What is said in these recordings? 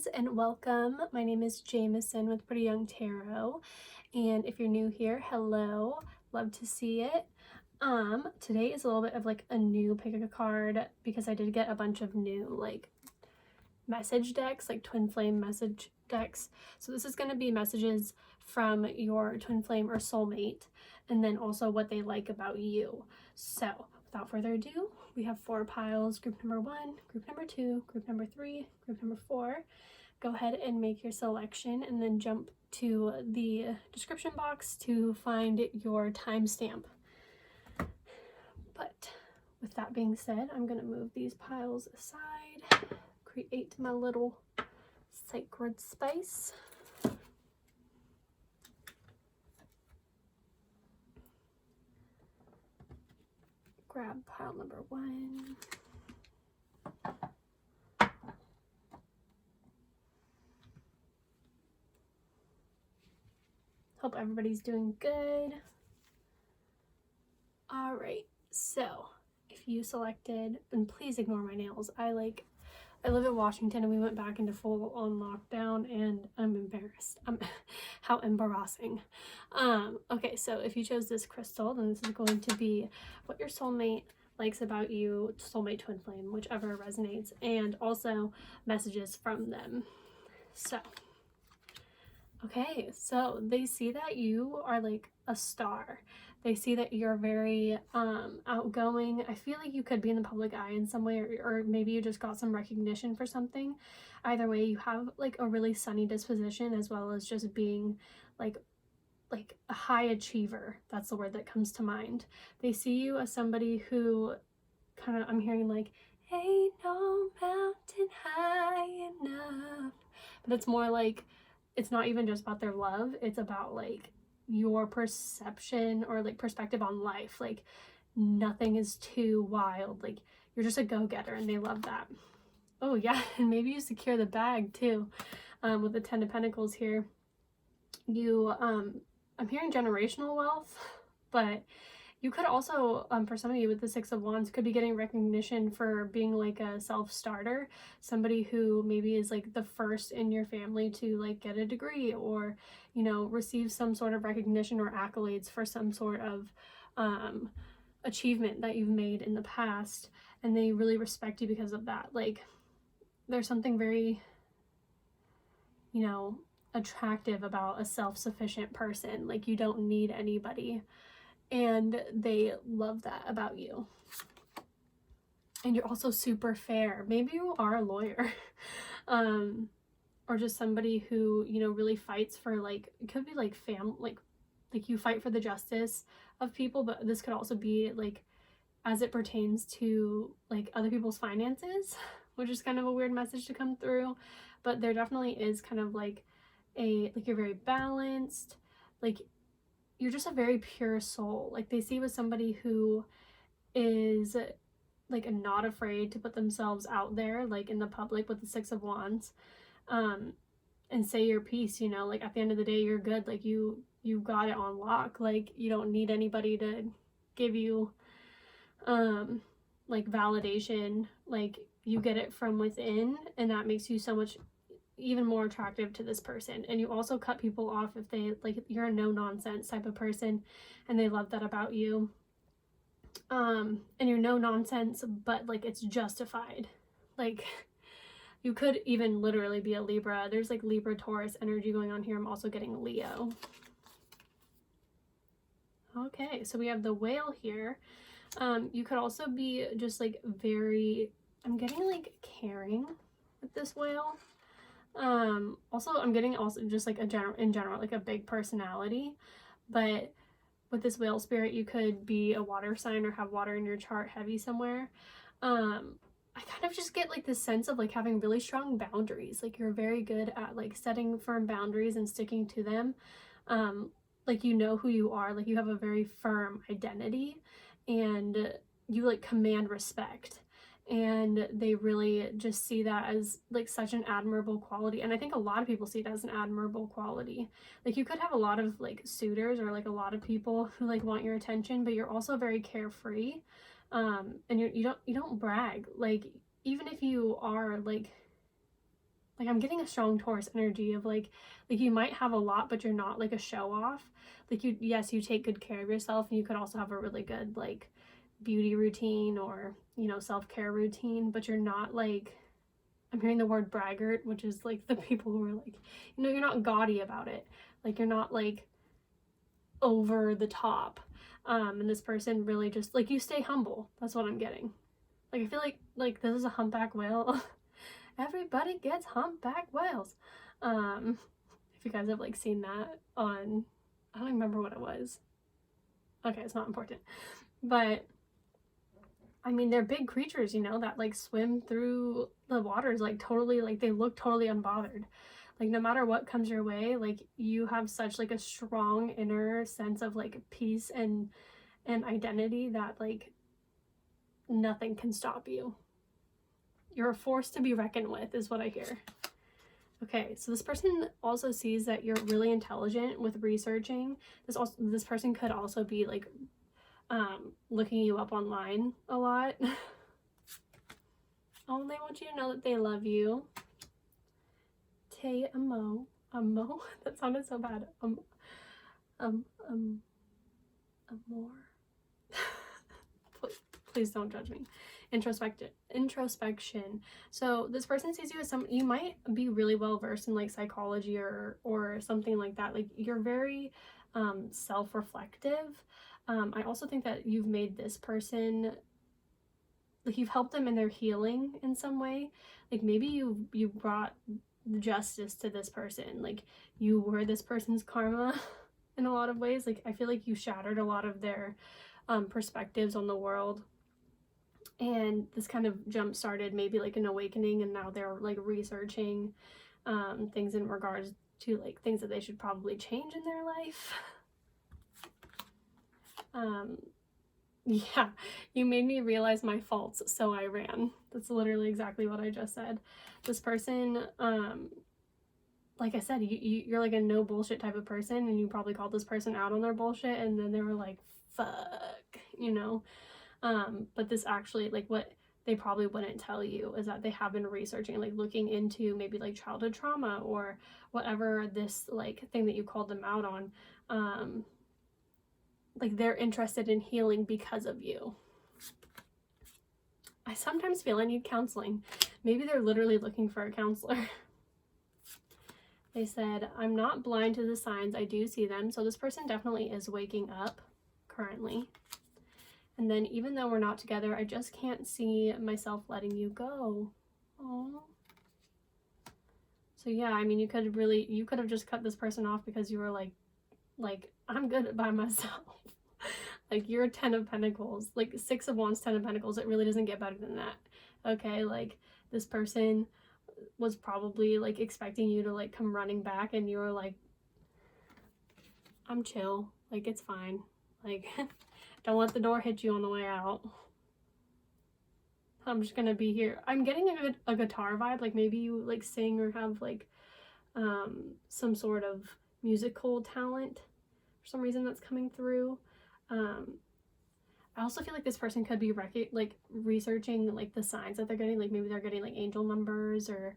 guys, and welcome. My name is Jameson with Pretty Young Tarot, and if you're new here, hello, love to see it. Today is a little bit of like a new pick a card because I did get a bunch of new like message decks, like Twinflame message decks. So this is going to be messages from your Twinflame or soulmate, and then also what they like about you. So without further ado, we have 4 piles: group number 1, group number 2, group number 3, group number 4. Go ahead and make your selection and then jump to the description box to find your timestamp. But with that being said, I'm going to move these piles aside, create my little sacred space. Grab pile number 1. Hope everybody's doing good. All right, so if you selected, and please ignore my nails. I live in Washington and we went back into full on lockdown and I'm embarrassed. How embarrassing. Okay, so if you chose this crystal, then this is going to be what your soulmate likes about you, soulmate, twin flame, whichever resonates, and also messages from them. So, okay, so they see that you are like a star. They see that you're very outgoing. I feel like you could be in the public eye in some way, or maybe you just got some recognition for something. Either way, you have like a really sunny disposition, as well as just being like a high achiever. That's the word that comes to mind. They see you as somebody who kind of, I'm hearing like, ain't no mountain high enough. But it's more like, it's not even just about their love. It's about like your perception or like perspective on life. Like nothing is too wild. Like you're just a go-getter and they love that. Oh yeah, and maybe you secure the bag too. With the 10 of Pentacles here. You I'm hearing generational wealth, but you could also, for some of you with the 6 of Wands, could be getting recognition for being like a self-starter, somebody who maybe is like the first in your family to like get a degree, or, you know, receive some sort of recognition or accolades for some sort of achievement that you've made in the past, and they really respect you because of that. Like there's something very, you know, attractive about a self-sufficient person. Like you don't need anybody, and they love that about you. And you're also super fair. Maybe you are a lawyer or just somebody who, you know, really fights for, like, it could be like like you fight for the justice of people, but this could also be like as it pertains to like other people's finances, which is kind of a weird message to come through. But there definitely is kind of like you're very balanced, like you're just a very pure soul. Like they see with somebody who is like not afraid to put themselves out there, like in the public with the 6 of Wands, and say your piece, you know, like at the end of the day, you're good. Like you got it on lock. Like you don't need anybody to give you like validation. Like you get it from within, and that makes you so much even more attractive to this person. And you also cut people off if they like, you're a no nonsense type of person, and they love that about you. And you're no nonsense, but like it's justified. Like you could even literally be a Libra. There's like Libra Taurus energy going on here. I'm also getting Leo. Okay, so we have the Whale here. You could also be just like very, I'm getting like caring with this Whale. Also I'm getting also just like in general like a big personality. But with this Whale spirit, you could be a water sign or have water in your chart heavy somewhere. I kind of just get like this sense of like having really strong boundaries. Like you're very good at like setting firm boundaries and sticking to them. Like you know who you are. Like you have a very firm identity, and you like command respect. And they really just see that as like such an admirable quality. And I think a lot of people see it as an admirable quality. Like you could have a lot of like suitors or like a lot of people who like want your attention, but you're also very carefree. And you don't brag. Like even if you are like Like, I'm getting a strong Taurus energy of like you might have a lot, but you're not like a show off. Like, yes, you take good care of yourself, and you could also have a really good like beauty routine or, you know, self-care routine, but you're not like, I'm hearing the word braggart, which is like the people who are like, you know, you're not gaudy about it. Like, you're not like over the top. And this person really just like, you stay humble. That's what I'm getting. Like, I feel like this is a humpback whale. Everybody gets humpback whales. If you guys have like seen that on, I don't remember what it was. Okay, it's not important. But I mean, they're big creatures, you know, that like swim through the waters, like totally, like they look totally unbothered. Like, no matter what comes your way, like you have such like a strong inner sense of like peace and identity that like nothing can stop you. You're a force to be reckoned with, is what I hear. Okay, so this person also sees that you're really intelligent with researching. This person could also be like looking you up online a lot. Oh, they want you to know that they love you. Te amo. Amo? That sounded so bad. Amor. Please don't judge me. Introspection. So this person sees you as you might be really well versed in like psychology or something like that. Like, you're very self-reflective. I also think that you've made this person, like, you've helped them in their healing in some way. Like, maybe you brought justice to this person. Like, you were this person's karma in a lot of ways. Like, I feel like you shattered a lot of their perspectives on the world. And this kind of jump started maybe like an awakening, and now they're like researching things in regards to like things that they should probably change in their life. Yeah, you made me realize my faults, so I ran. That's literally exactly what I just said. This person, like I said, you're like a no bullshit type of person, and you probably called this person out on their bullshit, and then they were like, fuck, you know? But this actually, like, what they probably wouldn't tell you is that they have been researching, like looking into maybe like childhood trauma or whatever this like thing that you called them out on. Like, they're interested in healing because of you. I sometimes feel I need counseling. Maybe they're literally looking for a counselor. They said, I'm not blind to the signs. I do see them. So this person definitely is waking up currently. And then, even though we're not together, I just can't see myself letting you go. Aww. So yeah, I mean, you could have just cut this person off because you were like, I'm good by myself. Like, you're 10 of Pentacles, like 6 of Wands, 10 of Pentacles. It really doesn't get better than that. Okay, like, this person was probably like expecting you to like come running back, and you were like, I'm chill, like, it's fine, like, don't let the door hit you on the way out. I'm just gonna be here. I'm getting a guitar vibe, like maybe you like sing or have like some sort of musical talent for some reason that's coming through. I also feel like this person could be researching like the signs that they're getting, like maybe they're getting like angel numbers or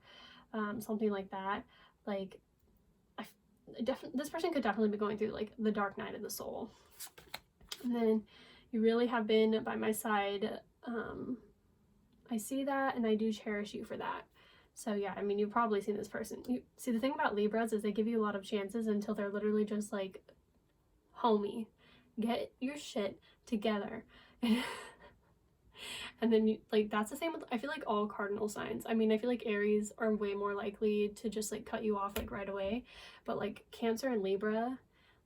something like that. Like, this person could definitely be going through like the dark night of the soul. And then, you really have been by my side. I see that, and I do cherish you for that. So yeah, I mean, you've probably seen this person. You see, the thing about Libras is they give you a lot of chances until they're literally just like, homie, get your shit together. And then you, like, that's the same with, I feel like, all cardinal signs. I mean, I feel like Aries are way more likely to just like cut you off like right away, but like Cancer and Libra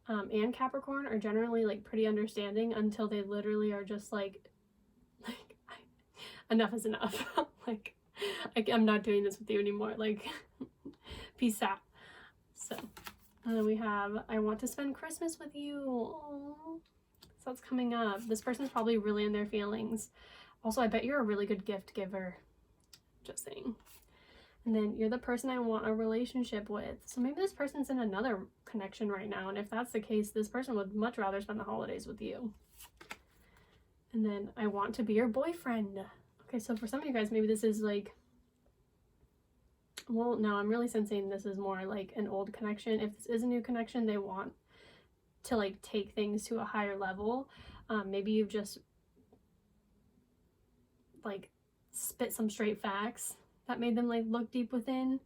and Capricorn are generally like pretty understanding until they literally are just like enough is enough. like I'm not doing this with you anymore, like, peace out. So, and then we have, I want to spend Christmas with you. Aww. So that's coming up. This person's probably really in their feelings. Also, I bet you're a really good gift giver. Just saying. And then, you're the person I want a relationship with. So maybe this person's in another connection right now. And if that's the case, this person would much rather spend the holidays with you. And then, I want to be your boyfriend. Okay, so for some of you guys, maybe this is like Well, no, I'm really sensing this is more like an old connection. If this is a new connection, they want to like take things to a higher level. Maybe you've just like spit some straight facts that made them like look deep within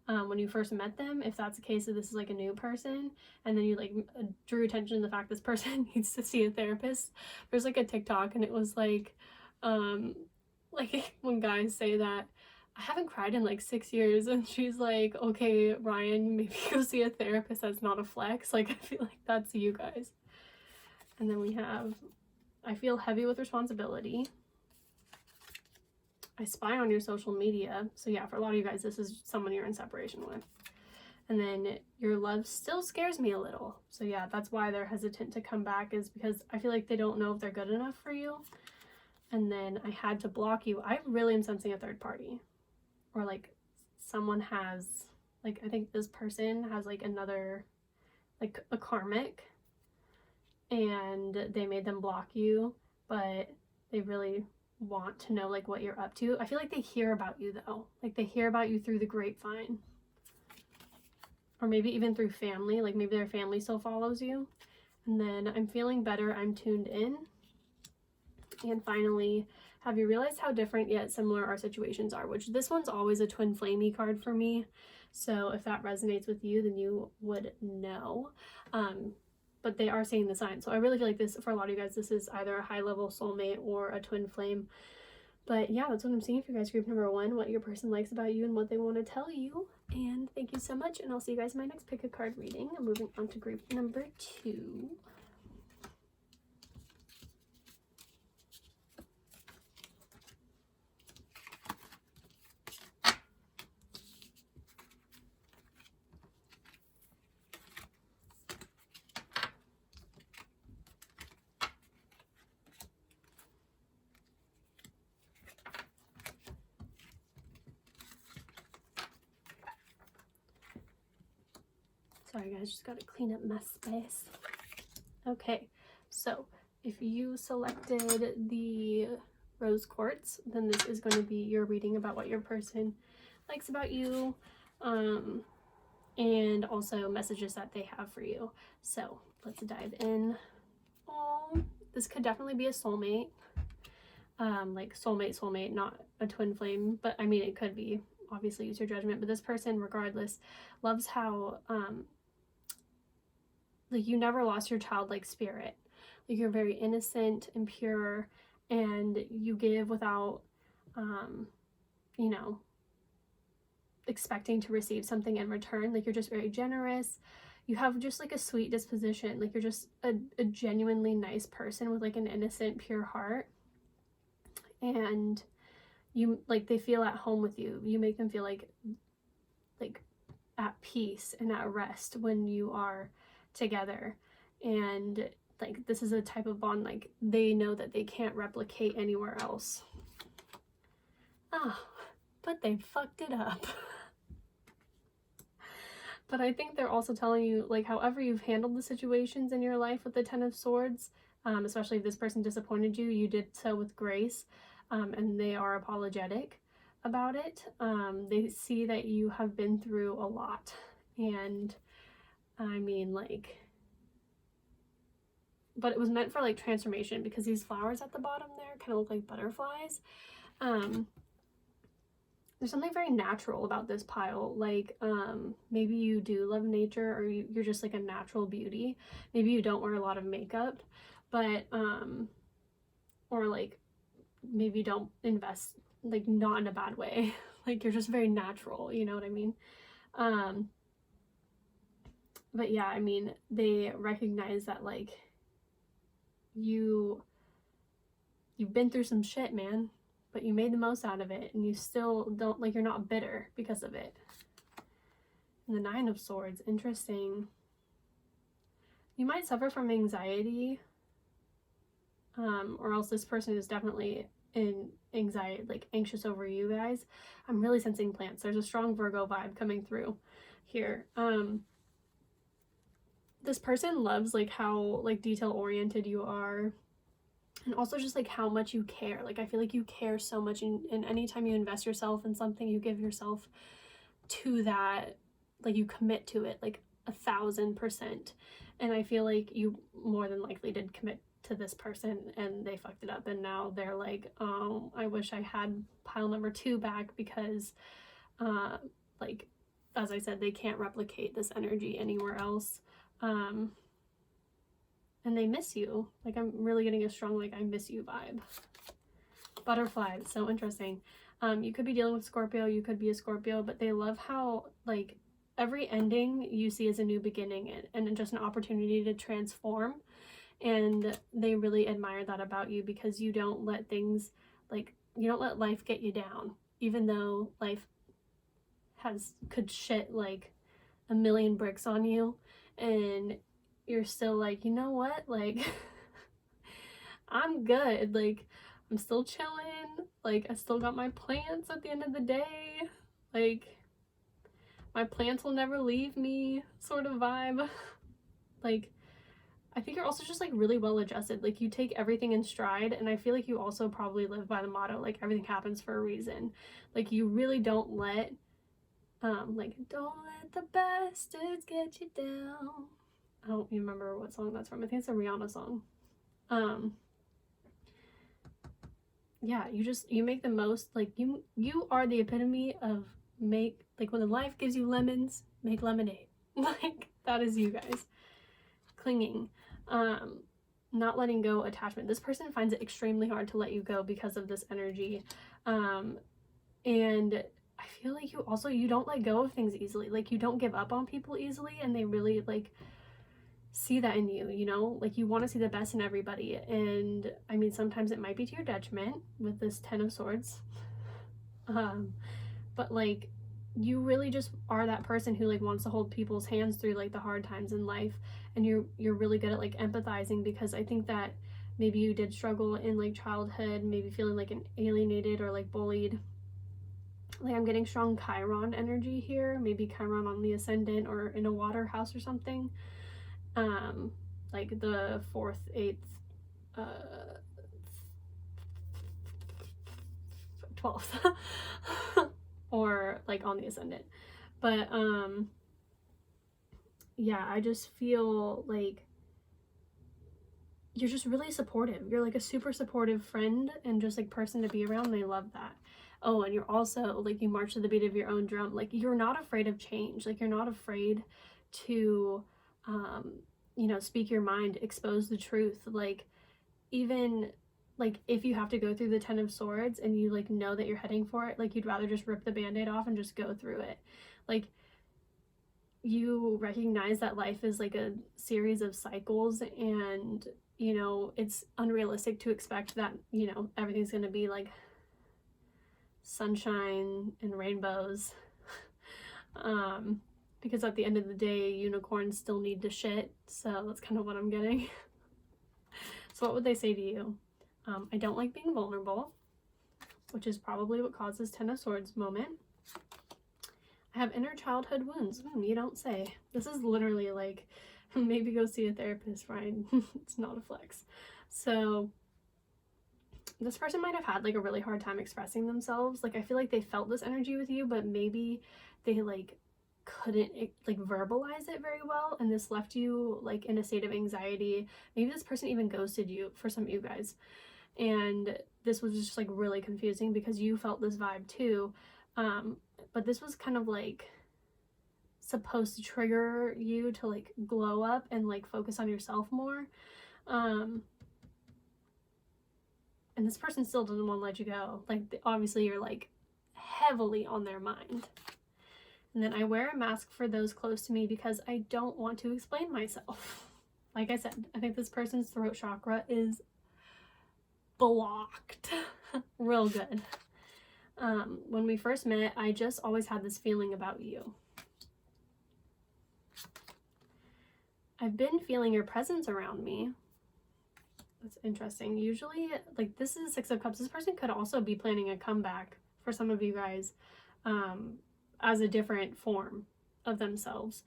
when you first met them. If that's the case, if this is like a new person, and then you like drew attention to the fact this person needs to see a therapist. There's like a TikTok, and it was like when guys say that, I haven't cried in like 6 years, and she's like, okay, Ryan, maybe go see a therapist. That's not a flex. Like, I feel like that's you guys. And then we have, I feel heavy with responsibility. I spy on your social media. So yeah, for a lot of you guys, this is someone you're in separation with. And then your love still scares me a little. So yeah, that's why they're hesitant to come back, is because I feel like they don't know if they're good enough for you. And then I had to block you. I really am sensing a third party. Or like someone has, like, I think this person has like another, like a karmic, and they made them block you, but they really want to know like what you're up to. I feel like they hear about you though. Like they hear about you through the grapevine. Or maybe even through family, like maybe their family still follows you. And then I'm feeling better, I'm tuned in. And finally, have you realized how different yet similar our situations are? Which this one's always a twin flamey card for me. So if that resonates with you, then you would know. But they are saying the sign. So I really feel like this, for a lot of you guys, this is either a high level soulmate or a twin flame. But yeah, that's what I'm seeing for you guys. Group number 1, what your person likes about you and what they want to tell you. And thank you so much. And I'll see you guys in my next pick a card reading. I'm moving on to group number 2. Sorry guys, just gotta clean up my space. Okay, so if you selected the rose quartz, then this is going to be your reading about what your person likes about you, and also messages that they have for you. So let's dive in. Oh, this could definitely be a soulmate, like soulmate, not a twin flame, but I mean it could be. Obviously use your judgment, but this person regardless loves how like you never lost your childlike spirit. Like you're very innocent and pure, and you give without you know, expecting to receive something in return. Like you're just very generous. You have just like a sweet disposition. Like you're just a genuinely nice person with like an innocent, pure heart. And you, like, they feel at home with you. You make them feel like at peace and at rest when you are together. And like this is a type of bond like they know that they can't replicate anywhere else. Oh, but they fucked it up. But I think they're also telling you, like, however you've handled the situations in your life with the 10 of Swords, especially if this person disappointed you, you did so with grace, and they are apologetic about it. They see that you have been through a lot, and I mean, like, but it was meant for like transformation, because these flowers at the bottom there kind of look like butterflies. There's something very natural about this pile. Like maybe you do love nature, or you're just like a natural beauty. Maybe you don't wear a lot of makeup, but or like maybe you don't invest, like not in a bad way. Like you're just very natural, you know what I mean? But yeah, I mean, they recognize that like you've been through some shit, man, but you made the most out of it, and you still don't, like, you're not bitter because of it. And the 9 of Swords, interesting. You might suffer from anxiety, or else this person is definitely in anxiety, like anxious over you guys. I'm really sensing plants. There's a strong Virgo vibe coming through here. This person loves like how like detail oriented you are, and also just like how much you care. Like I feel like you care so much, and anytime you invest yourself in something, you give yourself to that, like you commit to it like 1,000%. And I feel like you more than likely did commit to this person and they fucked it up, and now they're like, oh, I wish I had pile number 2 back, because like as I said, they can't replicate this energy anywhere else. And they miss you. Like, I'm really getting a strong like I miss you vibe. Butterfly, it's so interesting. You could be dealing with Scorpio, you could be a Scorpio, but they love how like every ending you see as a new beginning and just an opportunity to transform. And they really admire that about you, because you don't let things, like, you don't let life get you down, even though life could shit like a million bricks on you, and you're still like, you know what, like I'm good, like I'm still chilling, like I still got my plants at the end of the day, like my plants will never leave me sort of vibe. Like, I think you're also just like really well adjusted, like you take everything in stride, and I feel like you also probably live by the motto like everything happens for a reason. Like you really don't let like don't let the bastards get you down. I don't remember what song that's from. I think it's a Rihanna song. Yeah, you make the most, like you are the epitome of like when life gives you lemons, make lemonade. Like that is you guys. Clinging, not letting go, attachment. This person finds it extremely hard to let you go because of this energy. And I feel like you don't let go of things easily. Like you don't give up on people easily, and they really like see that in you, you know? Like you want to see the best in everybody. And I mean, sometimes it might be to your detriment with this 10 of Swords. But like you really just are that person who like wants to hold people's hands through like the hard times in life, and you're really good at like empathizing, because I think that maybe you did struggle in like childhood, maybe feeling like alienated or like bullied. Like I'm getting strong Chiron energy here, maybe Chiron on the ascendant or in a water house or something. Like the 4th, 8th, 12th or like on the ascendant. But yeah, I just feel like you're just really supportive. You're like a super supportive friend and just like person to be around, and I love that. Oh, and you're also like, you march to the beat of your own drum. Like you're not afraid of change. Like you're not afraid to you know, speak your mind, expose the truth. Like even like if you have to go through the 10 of Swords and you like know that you're heading for it, like you'd rather just rip the band-aid off and just go through it. Like you recognize that life is like a series of cycles, and you know it's unrealistic to expect that, you know, everything's gonna be like sunshine and rainbows. Because at the end of the day, unicorns still need to shit. So that's kind of what I'm getting. So what would they say to you? I don't like being vulnerable, which is probably what causes 10 of Swords moment. I have inner childhood wounds. You don't say. This is literally like, maybe go see a therapist, Ryan. It's not a flex. So this person might have had like a really hard time expressing themselves. Like I feel like they felt this energy with you, but maybe they like couldn't like verbalize it very well, and this left you like in a state of anxiety. Maybe this person even ghosted you for some of you guys, and this was just like really confusing because you felt this vibe too. But this was kind of like supposed to trigger you to like glow up and like focus on yourself more. And this person still doesn't want to let you go. Like obviously you're like heavily on their mind. And then I wear a mask for those close to me because I don't want to explain myself. Like I said, I think this person's throat chakra is blocked. Real good. When we first met, I just always had this feeling about you. I've been feeling your presence around me. That's interesting. Usually, like this is 6 of Cups. This person could also be planning a comeback for some of you guys. As a different form of themselves,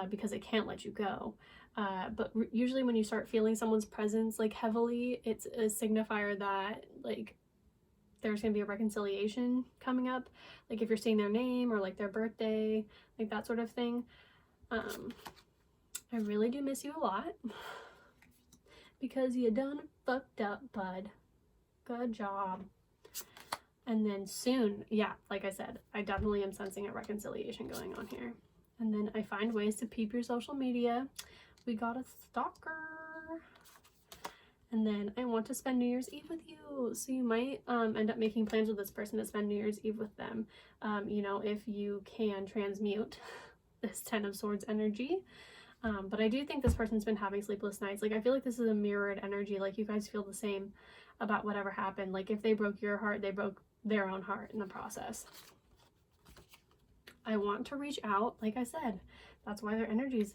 because they can't let you go. But usually when you start feeling someone's presence like heavily, it's a signifier that like there's gonna be a reconciliation coming up, like if you're seeing their name or like their birthday, like that sort of thing. I really do miss you a lot because you done fucked up, bud. Good job. And then soon, yeah, like I said, I definitely am sensing a reconciliation going on here. And then I find ways to peep your social media. We got a stalker. And then I want to spend New Year's Eve with you. So you might end up making plans with this person to spend New Year's Eve with them. You know, if you can transmute this Ten of Swords energy. But I do think this person's been having sleepless nights. Like, I feel like this is a mirrored energy. Like, you guys feel the same about whatever happened. Like, if they broke your heart, they broke their own heart in the process. I want to reach out, like I said. That's why their energy's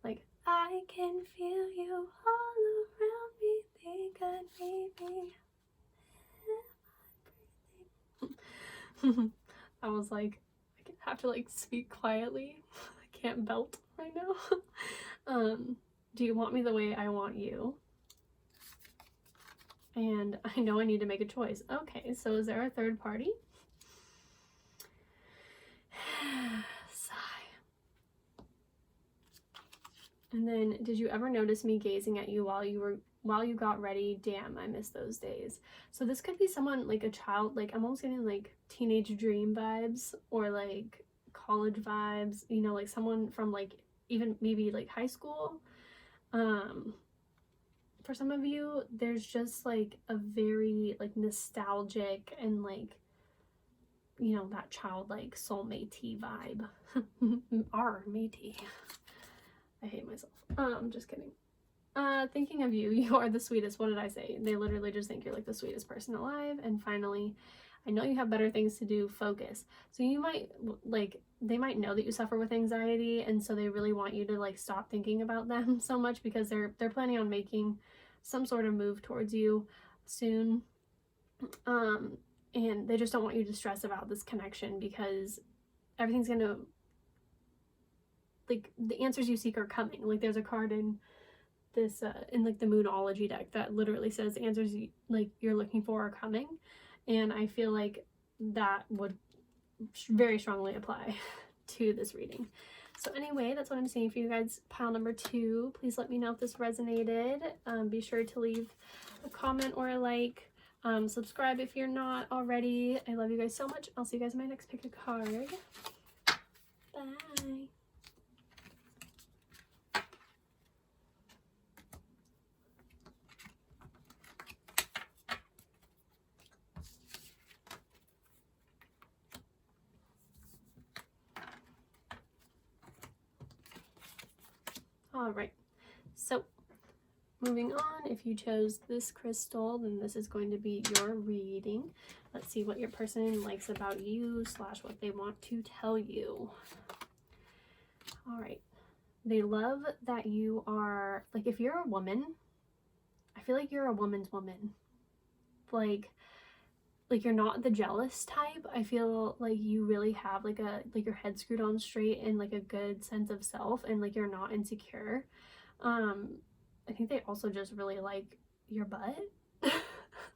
like, I can feel you all around me. They could be me. I was like, I have to like speak quietly. I can't belt right now. Do you want me the way I want you? And I know I need to make a choice. Okay, so is there a third party? Sigh. And then, did you ever notice me gazing at you while you got ready? Damn, I miss those days. So this could be someone like a child, like I'm almost getting like teenage dream vibes or like college vibes, you know, like someone from like even maybe like high school. For some of you, there's just like a very like nostalgic and like, you know, that childlike soulmate vibe. Our matey. I hate myself. Just kidding. Thinking of you, you are the sweetest. What did I say? They literally just think you're like the sweetest person alive. And finally, I know you have better things to do. Focus. So you might like, they might know that you suffer with anxiety, and so they really want you to like stop thinking about them so much because they're planning on making some sort of move towards you soon. And they just don't want you to stress about this connection because everything's gonna, like, the answers you seek are coming. Like, there's a card in this in like the Moonology deck that literally says answers like you're looking for are coming, and I feel like that would very strongly apply to this reading. So anyway, that's what I'm seeing for you guys. Pile number 2. Please let me know if this resonated. Be sure to leave a comment or a like. Subscribe if you're not already. I love you guys so much. I'll see you guys in my next pick a card. Bye. All right, so moving on, if you chose this crystal, then this is going to be your reading. Let's see what your person likes about you / what they want to tell you. All right, they love that you are, like, if you're a woman, I feel like you're a woman's woman. Like you're not the jealous type. I feel like you really have like your head screwed on straight and like a good sense of self, and like you're not insecure. I think they also just really like your butt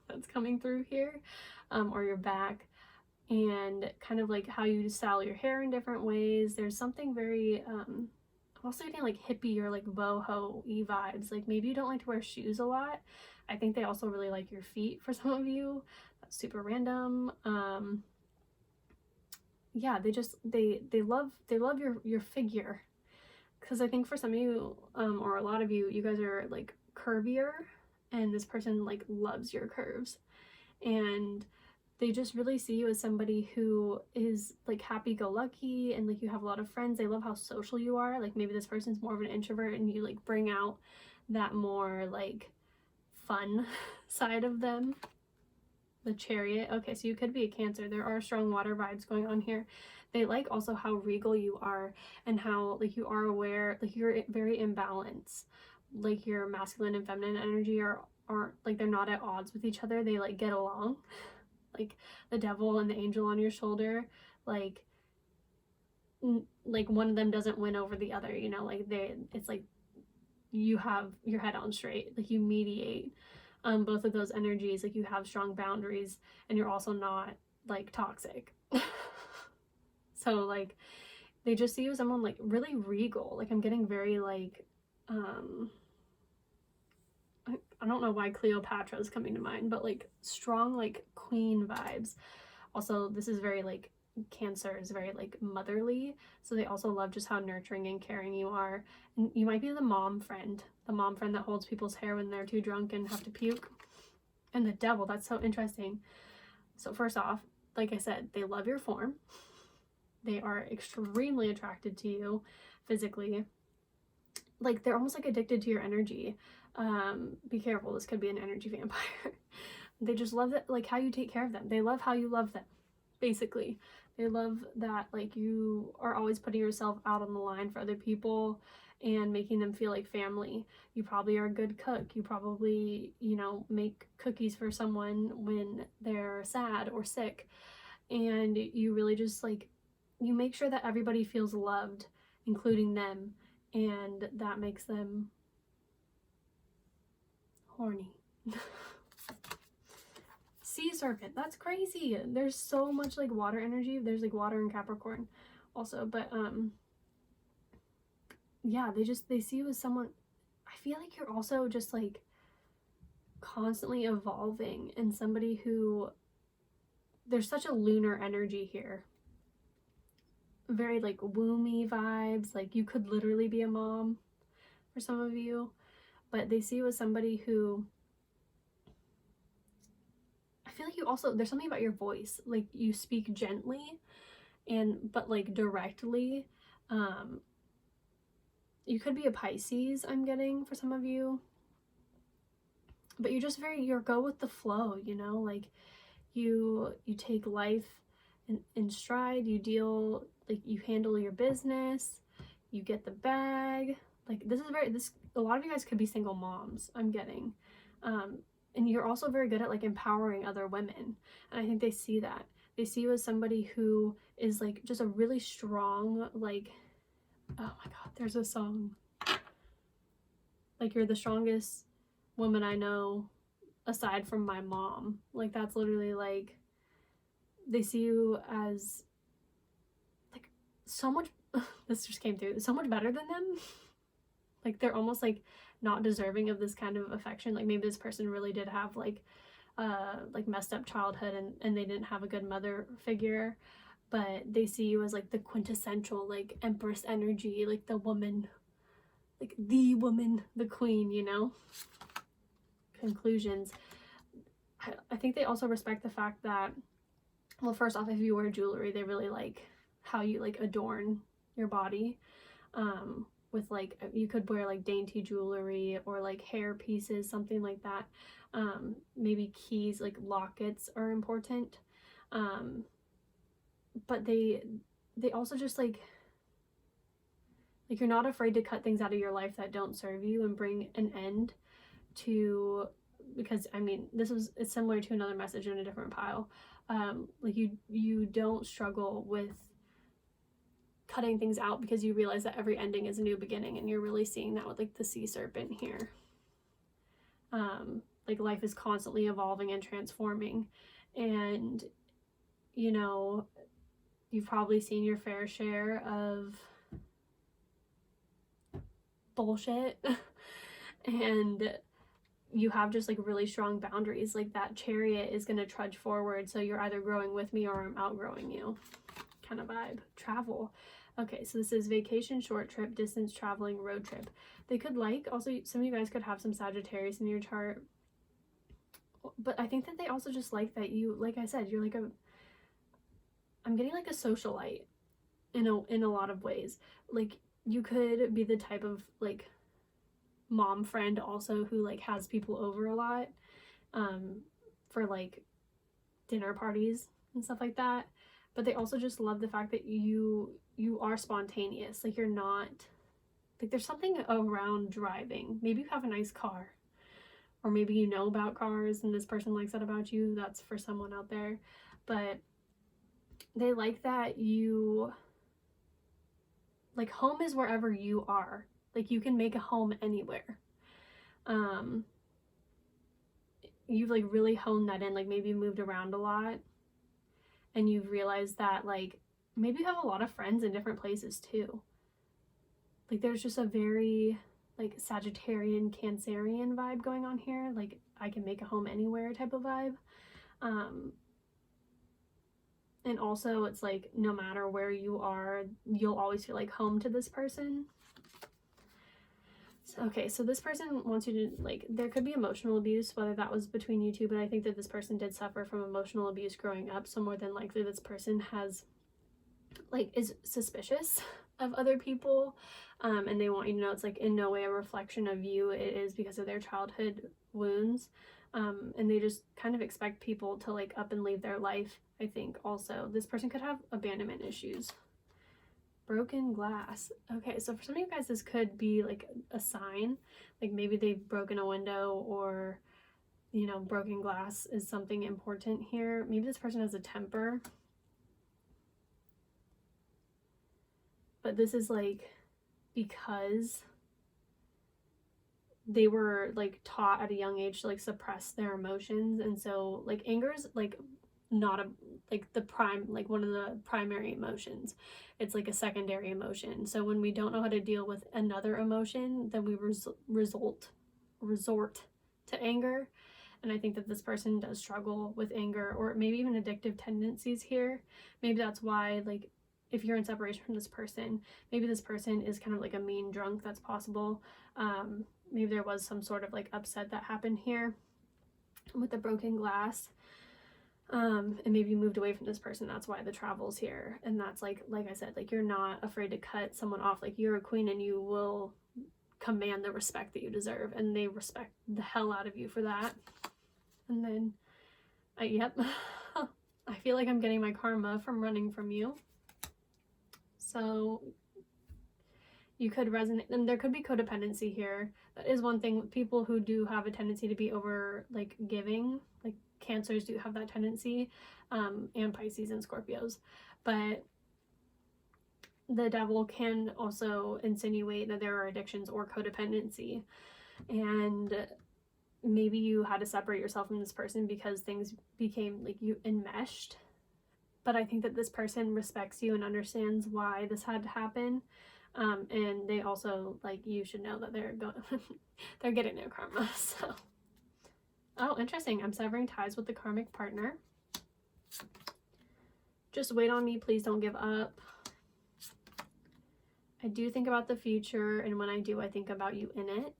that's coming through here, or your back, and kind of like how you style your hair in different ways. There's something very I'm also getting like hippie or like boho-y vibes. Like maybe you don't like to wear shoes a lot. I think they also really like your feet for some of you. That's super random. Yeah, they love your figure, because I think for some of you or a lot of you, you guys are like curvier, and this person like loves your curves, and they just really see you as somebody who is like happy-go-lucky, and like you have a lot of friends. They love how social you are. Like maybe this person's more of an introvert, and you like bring out that more like fun side of them. The Chariot. Okay, so you could be a Cancer. There are strong water vibes going on here. They like also how regal you are, and how like you are aware, like you're very in balance. Like your masculine and feminine energy aren't like, they're not at odds with each other. They like get along. Like the devil and the angel on your shoulder, like one of them doesn't win over the other, you know, like it's like you have your head on straight, like you mediate. both of those energies, like you have strong boundaries and you're also not like toxic. So like they just see you as someone like really regal. Like I'm getting very like I don't know why Cleopatra is coming to mind, but like strong like queen vibes. Also, this is very like Cancer is very like motherly, so they also love just how nurturing and caring you are. And you might be the mom friend that holds people's hair when they're too drunk and have to puke. And the Devil, that's so interesting. So first off, like I said, they love your form. They are extremely attracted to you physically. Like they're almost like addicted to your energy. Be careful, this could be an energy vampire. They just love that, like how you take care of them. They love how you love them, basically. They love that like you are always putting yourself out on the line for other people and making them feel like family. You probably are a good cook. You probably, you know, make cookies for someone when they're sad or sick. And you really just like, you make sure that everybody feels loved, including them. And that makes them horny. Sea serpent, that's crazy. There's so much like water energy. There's like water in Capricorn also, but yeah, they see you as someone, I feel like you're also just like constantly evolving and somebody who, there's such a lunar energy here. Very like womby vibes, like you could literally be a mom for some of you, but they see you as somebody who, I feel like you also, there's something about your voice, like you speak gently and but like directly. You could be a Pisces, I'm getting, for some of you, but you're just very, you're go with the flow, you know, like you take life in stride. You deal, like you handle your business, you get the bag. Like this is very, this, a lot of you guys could be single moms, I'm getting. And you're also very good at like empowering other women. And I think they see that. They see you as somebody who is like just a really strong, like, oh my God, there's a song. Like you're the strongest woman I know aside from my mom. Like that's literally like, they see you as like so much, this just came through, so much better than them. Like they're almost like not deserving of this kind of affection. Like maybe this person really did have like messed up childhood and they didn't have a good mother figure, but they see you as like the quintessential like empress energy, like the woman, like the woman, the queen, you know. Conclusions, I think they also respect the fact that, well, first off, if you wear jewelry, they really like how you like adorn your body. With like, you could wear like dainty jewelry or like hair pieces, something like that. Maybe keys, like lockets are important. But they also just like you're not afraid to cut things out of your life that don't serve you and bring an end to, because I mean, it's similar to another message in a different pile. Like you don't struggle with cutting things out because you realize that every ending is a new beginning, and you're really seeing that with like the sea serpent here. Like life is constantly evolving and transforming, and you know, you've probably seen your fair share of bullshit and you have just like really strong boundaries. Like that chariot is going to trudge forward, so you're either growing with me or I'm outgrowing you kind of vibe. Travel. Okay, so this is vacation, short trip, distance traveling, road trip. They could like, also some of you guys could have some Sagittarius in your chart, but I think that they also just like that you, like I said, you're like I'm getting like a socialite in a lot of ways. Like you could be the type of like mom friend also who like has people over a lot for like dinner parties and stuff like that. But they also just love the fact that you are spontaneous. Like you're not, like there's something around driving. Maybe you have a nice car, or maybe you know about cars and this person likes that about you. That's for someone out there. But they like that you, like home is wherever you are. Like you can make a home anywhere. you've like really honed that in, like maybe you moved around a lot and you've realized that like maybe you have a lot of friends in different places too. Like there's just a very like Sagittarian, Cancerian vibe going on here. Like I can make a home anywhere type of vibe. And also it's like no matter where you are, you'll always feel like home to this person. Okay, so this person wants you to, like, there could be emotional abuse, whether that was between you two, but I think that this person did suffer from emotional abuse growing up, so more than likely this person has, like, is suspicious of other people, and they want you to know it's, like, in no way a reflection of you. It is because of their childhood wounds, and they just kind of expect people to, like, up and leave their life, I think, also. This person could have abandonment issues. Broken glass. Okay, so for some of you guys, this could be like a sign. Like maybe they've broken a window, or, you know, broken glass is something important here. Maybe this person has a temper. But this is like because they were like taught at a young age to like suppress their emotions. And so like anger is like not a like the prime, like one of the primary emotions. It's like a secondary emotion. So when we don't know how to deal with another emotion, then we resort to anger. And I think that this person does struggle with anger, or maybe even addictive tendencies here. Maybe that's why, like, if you're in separation from this person, maybe this person is kind of like a mean drunk. That's possible. Maybe there was some sort of like upset that happened here with the broken glass. And maybe you moved away from this person. That's why the travel's here. And that's like I said, like you're not afraid to cut someone off. Like you're a queen and you will command the respect that you deserve, and they respect the hell out of you for that. And then yep, I feel like I'm getting my karma from running from you. So you could resonate, and there could be codependency here. That is one thing with people who do have a tendency to be over like giving. Like Cancers do have that tendency, and Pisces and Scorpios. But the devil can also insinuate that there are addictions or codependency, and maybe you had to separate yourself from this person because things became like you enmeshed. But I think that this person respects you and understands why this had to happen. And they also, like, you should know that they're they're getting their karma. So, oh, interesting. I'm severing ties with the karmic partner. Just wait on me. Please don't give up. I do think about the future, and when I do, I think about you in it.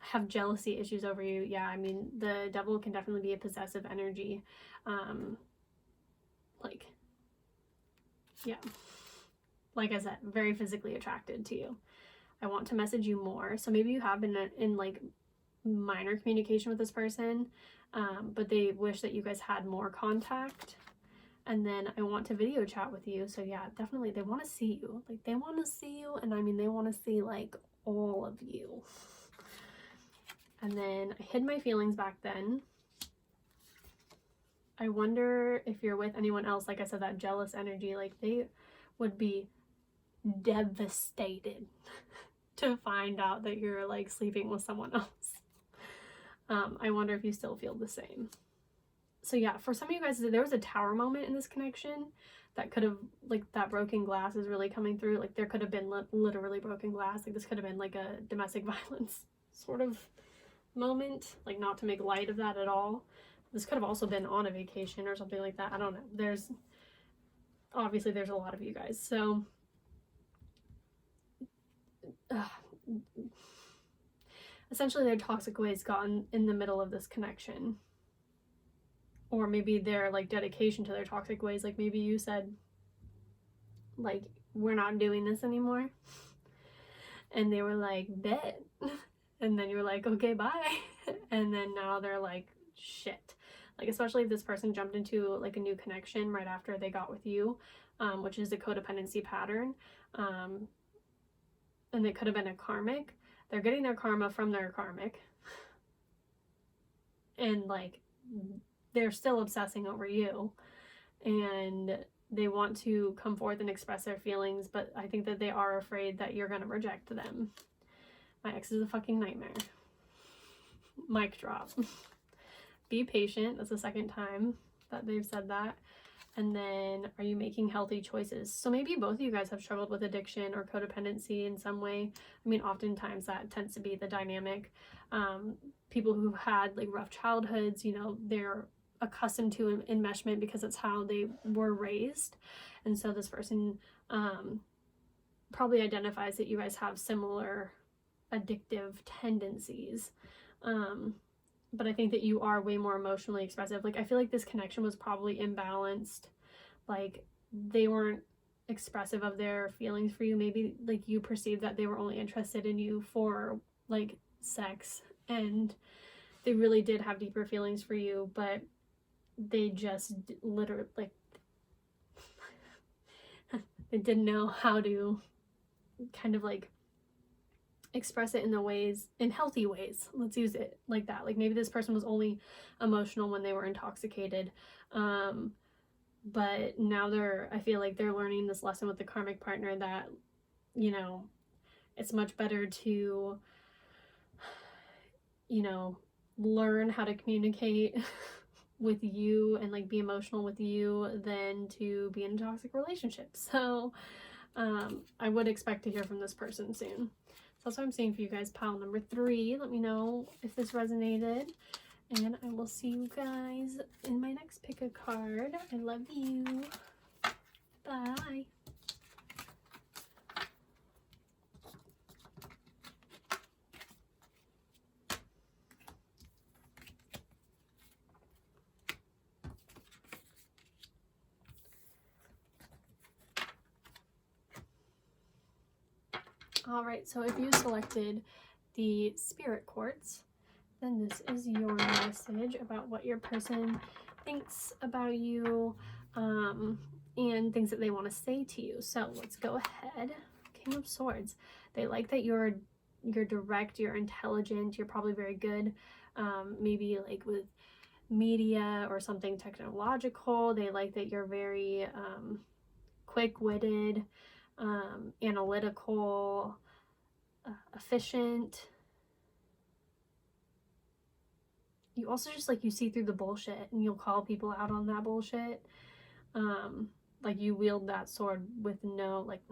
I have jealousy issues over you. Yeah, I mean, the devil can definitely be a possessive energy. Like, yeah. Like I said, very physically attracted to you. I want to message you more. So maybe you have been in like minor communication with this person, but they wish that you guys had more contact. And then I want to video chat with you. So yeah, definitely they want to see you. Like they want to see you, and I mean they want to see like all of you. And then I hid my feelings back then. I wonder if you're with anyone else. Like I said, that jealous energy, like they would be devastated to find out that you're like sleeping with someone else. I wonder if you still feel the same. So yeah, for some of you guys, there was a tower moment in this connection that could have, like, that broken glass is really coming through. Like there could have been literally broken glass. Like this could have been like a domestic violence sort of moment, like not to make light of that at all. This could have also been on a vacation or something like that. I don't know. There's obviously there's a lot of you guys. So essentially their toxic ways got in the middle of this connection, or maybe their like dedication to their toxic ways. Like maybe you said like, we're not doing this anymore, and they were like, bet. And then you were like, okay, bye. And then now they're like, shit. Like, especially if this person jumped into like a new connection right after they got with you, which is a codependency pattern. And it could have been a karmic. They're getting their karma from their karmic. And like, they're still obsessing over you. And they want to come forth and express their feelings, but I think that they are afraid that you're going to reject them. My ex is a fucking nightmare. Mic drop. Be patient. That's the second time that they've said that. And then, are you making healthy choices? So maybe both of you guys have struggled with addiction or codependency in some way. I mean, oftentimes that tends to be the dynamic. People who've had like rough childhoods, you know, they're accustomed to enmeshment because it's how they were raised. And so this person probably identifies that you guys have similar addictive tendencies. But I think that you are way more emotionally expressive. Like, I feel like this connection was probably imbalanced. Like, they weren't expressive of their feelings for you. Maybe, like, you perceived that they were only interested in you for, like, sex. And they really did have deeper feelings for you, but they just literally, like, they didn't know how to kind of, like, express it in healthy ways. Let's use it like that. Like, maybe this person was only emotional when they were intoxicated, but now I feel like they're learning this lesson with the karmic partner that, you know, it's much better to, you know, learn how to communicate with you and like be emotional with you than to be in a toxic relationship. So I would expect to hear from this person soon. So that's what I'm seeing for you guys. Pile number 3. Let me know if this resonated. And I will see you guys in my next pick a card. I love you. Bye. All right, so if you selected the Spirit Quartz, then this is your message about what your person thinks about you, and things that they want to say to you. So let's go ahead. King of Swords. They like that you're direct, you're intelligent, you're probably very good, maybe like with media or something technological. They like that you're very quick-witted, analytical, efficient. You also just like, you see through the bullshit and you'll call people out on that bullshit. Like, you wield that sword with no, like,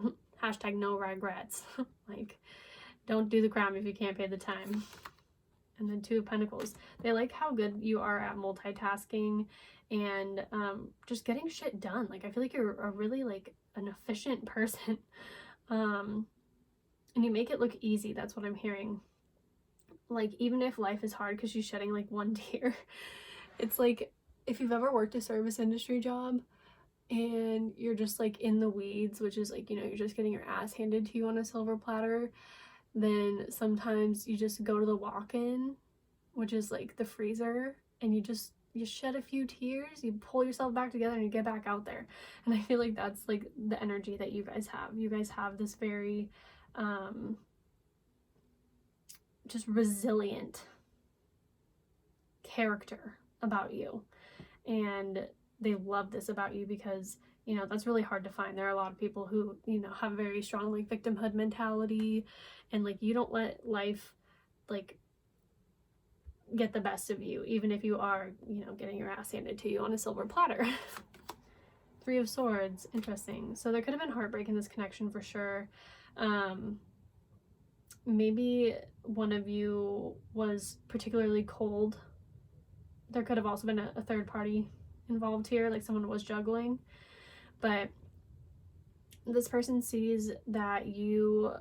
hashtag no regrets. Like, don't do the crime if you can't pay the time. And then 2 of Pentacles. They like how good you are at multitasking and just getting shit done. Like, I feel like you're a really like an efficient person. And you make it look easy. That's what I'm hearing. Like, even if life is hard, because she's shedding like 1 tear, it's like, if you've ever worked a service industry job and you're just like in the weeds, which is like, you know, you're just getting your ass handed to you on a silver platter, then sometimes you just go to the walk-in, which is like the freezer, and you shed a few tears, you pull yourself back together, and you get back out there. And I feel like that's like the energy that you guys have. You guys have this very just resilient character about you, and they love this about you because, you know, that's really hard to find. There are a lot of people who, you know, have a very strong like victimhood mentality, and like, you don't let life like get the best of you, even if you are, you know, getting your ass handed to you on a silver platter. 3 of Swords. Interesting. So there could have been heartbreak in this connection for sure. Maybe one of you was particularly cold. There could have also been a third party involved here, like someone was juggling. But this person sees that you,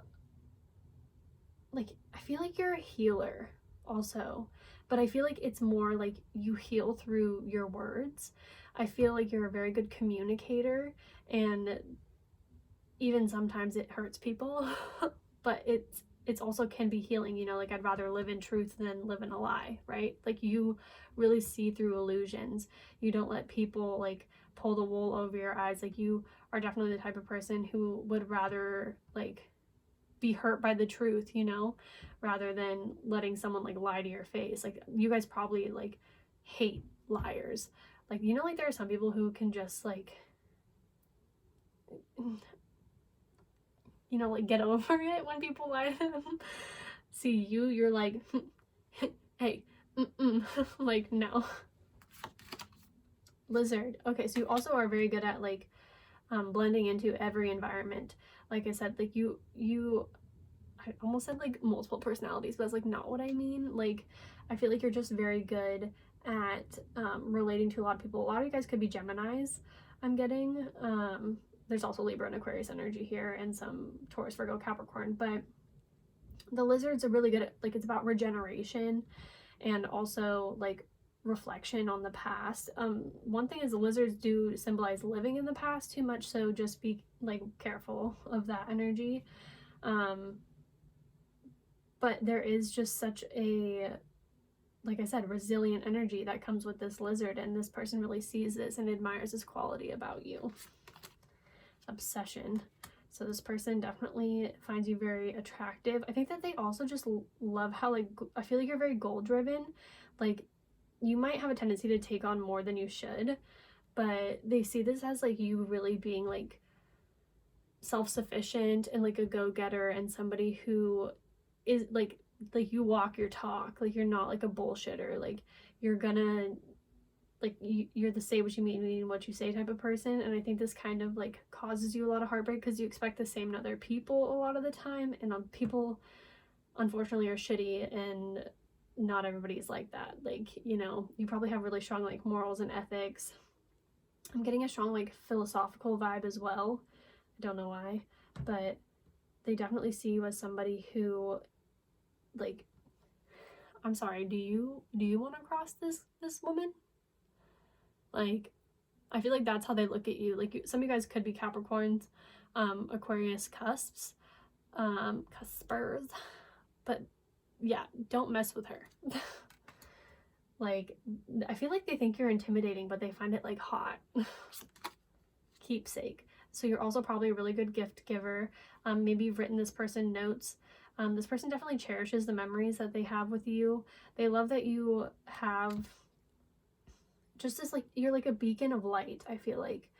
like, I feel like you're a healer also, but I feel like it's more like you heal through your words. I feel like you're a very good communicator, and even sometimes it hurts people, but it's also can be healing, you know, like, I'd rather live in truth than live in a lie, right? Like, you really see through illusions. You don't let people like pull the wool over your eyes. Like, you are definitely the type of person who would rather like be hurt by the truth, you know, rather than letting someone like lie to your face. Like, you guys probably like hate liars. Like, you know, like, there are some people who can just like, you know, like, get over it when people lie to them. See, you're like, hey, Like, no. Lizard. Okay, so you also are very good at like blending into every environment. Like I said, like I almost said like multiple personalities, but that's like not what I mean. Like, I feel like you're just very good at relating to a lot of people. A lot of you guys could be Geminis, I'm getting. There's also Libra and Aquarius energy here, and some Taurus, Virgo, Capricorn, but the lizards are really good at, like, it's about regeneration and also like reflection on the past. One thing is the lizards do symbolize living in the past too much, so just be like careful of that energy. But there is just such a, like I said, resilient energy that comes with this lizard, and this person really sees this and admires this quality about you. Obsession. So this person definitely finds you very attractive. I think that they also just love how, like, I feel like you're very goal driven. Like, you might have a tendency to take on more than you should, but they see this as like you really being like self-sufficient and like a go-getter, and somebody who is like you walk your talk. Like, you're not like a bullshitter. Like, you're gonna, like, you're the say what you mean what you say type of person. And I think this kind of like causes you a lot of heartbreak because you expect the same in other people a lot of the time, and people unfortunately are shitty, and not everybody's like that. Like, you know, you probably have really strong like morals and ethics. I'm getting a strong like philosophical vibe as well. I don't know why, but they definitely see you as somebody who, like, I'm sorry, do you want to cross this woman? Like, I feel like that's how they look at you. Like, some of you guys could be Capricorns, Aquarius cusps, cuspers, but yeah, don't mess with her. Like, I feel like they think you're intimidating, but they find it like hot. Keepsake. So you're also probably a really good gift giver. Maybe you've written this person notes. This person definitely cherishes the memories that they have with you. They love that you have just this, like, you're like a beacon of light, I feel like.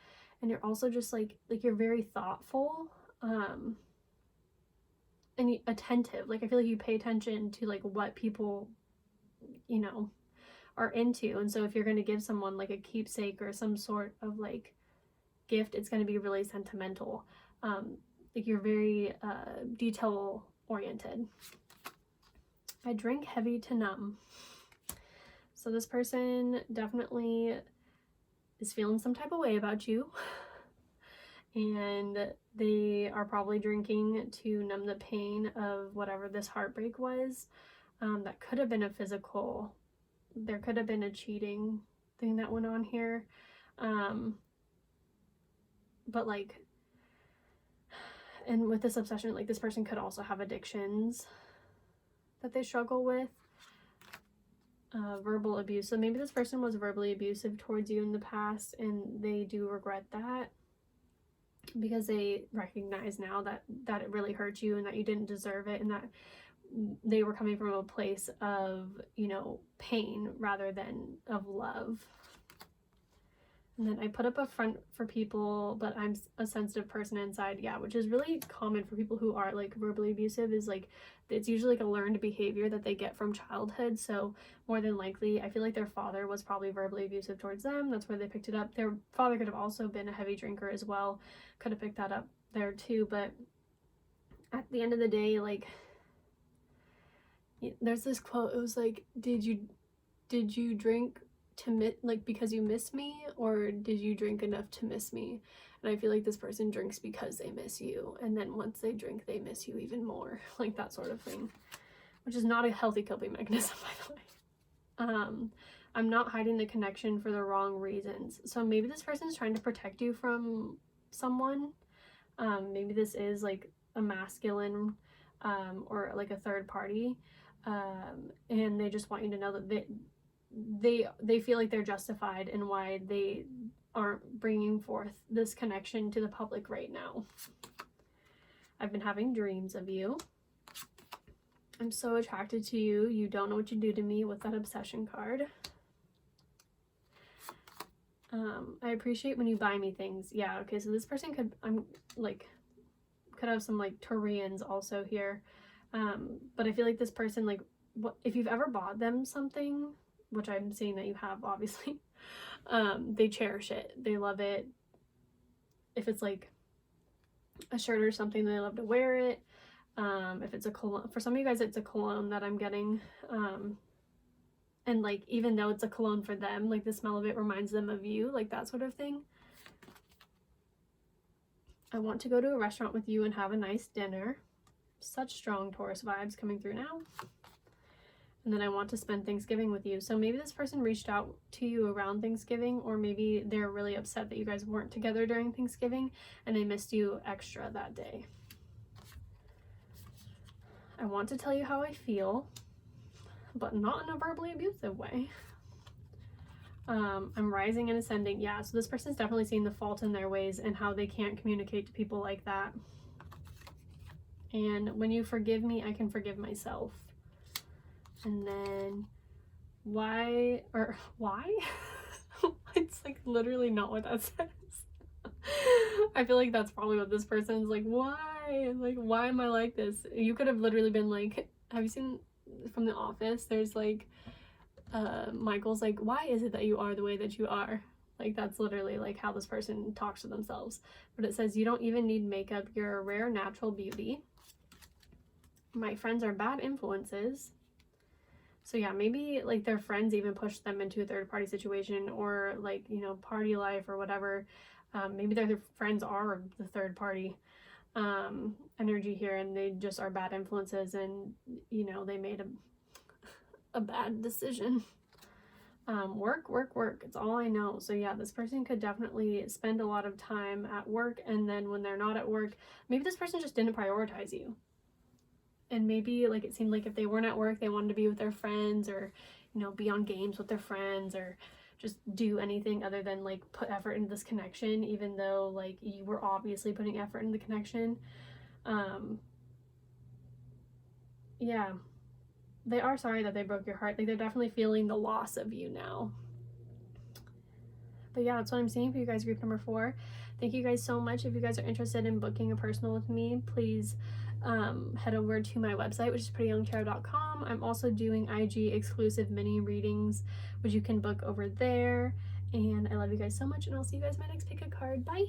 And you're also just like you're very thoughtful, and attentive. Like, I feel like you pay attention to like what people, you know, are into. And so if you're going to give someone like a keepsake or some sort of like gift, it's going to be really sentimental. Like, you're very detail oriented. I drink heavy to numb. So this person definitely is feeling some type of way about you, and they are probably drinking to numb the pain of whatever this heartbreak was. That could have been a physical, there could have been a cheating thing that went on here. But like, and with this obsession, like, this person could also have addictions that they struggle with. Verbal abuse. So maybe this person was verbally abusive towards you in the past, and they do regret that because they recognize now that it really hurt you and that you didn't deserve it, and that they were coming from a place of, you know, pain rather than of love. And then I put up a front for people, but I'm a sensitive person inside. Yeah, which is really common for people who are like verbally abusive. Is like, it's usually like a learned behavior that they get from childhood. So more than likely, I feel like their father was probably verbally abusive towards them. That's where they picked it up. Their father could have also been a heavy drinker as well. Could have picked that up there too. But at the end of the day, like, there's this quote. It was like, did you drink to like because you miss me, or did you drink enough to miss me? And I feel like this person drinks because they miss you, and then once they drink they miss you even more, like that sort of thing, which is not a healthy coping mechanism, by the way. I'm not hiding the connection for the wrong reasons. So maybe this person is trying to protect you from someone. Maybe this is like a masculine, or like a third party, and they just want you to know that they feel like they're justified in why they aren't bringing forth this connection to the public right now. I've been having dreams of you. I'm so attracted to you. You don't know what you do to me, with that obsession card. I appreciate when you buy me things. Yeah, okay, so this person could have some like Taurians also here. But I feel like this person like if you've ever bought them something, which I'm seeing that you have, obviously, they cherish it. They love it. If it's like a shirt or something, they love to wear it. If it's a cologne, for some of you guys, it's a cologne that I'm getting. And like, even though it's a cologne for them, like the smell of it reminds them of you, like that sort of thing. I want to go to a restaurant with you and have a nice dinner. Such strong Taurus vibes coming through now. And then I want to spend Thanksgiving with you. So maybe this person reached out to you around Thanksgiving, or maybe they're really upset that you guys weren't together during Thanksgiving and they missed you extra that day. I want to tell you how I feel, but not in a verbally abusive way. I'm rising and ascending. Yeah, so this person's definitely seeing the fault in their ways and how they can't communicate to people like that. And when you forgive me, I can forgive myself. And then why? It's like literally not what that says. I feel like that's probably what this person's like, why? Like, why am I like this? You could have literally been like, have you seen from The Office? There's like, Michael's like, why is it that you are the way that you are? Like, that's literally like how this person talks to themselves. But it says, you don't even need makeup. You're a rare natural beauty. My friends are bad influences. So yeah, maybe like their friends even pushed them into a third party situation, or like, you know, party life or whatever. Maybe their friends are the third party energy here, and they just are bad influences, and you know, they made a bad decision. Work. It's all I know. So yeah, this person could definitely spend a lot of time at work, and then when they're not at work, maybe this person just didn't prioritize you. And maybe like it seemed like if they weren't at work, they wanted to be with their friends, or, you know, be on games with their friends, or just do anything other than like put effort into this connection, even though like you were obviously putting effort into the connection. Yeah, they are sorry that they broke your heart. Like, they're definitely feeling the loss of you now. But yeah, that's what I'm seeing for you guys, group number 4. Thank you guys so much. If you guys are interested in booking a personal with me, please head over to my website, which is prettyyoungtarot.com. I'm also doing IG exclusive mini readings, which you can book over there. And I love you guys so much, and I'll see you guys in my next pick a card. Bye.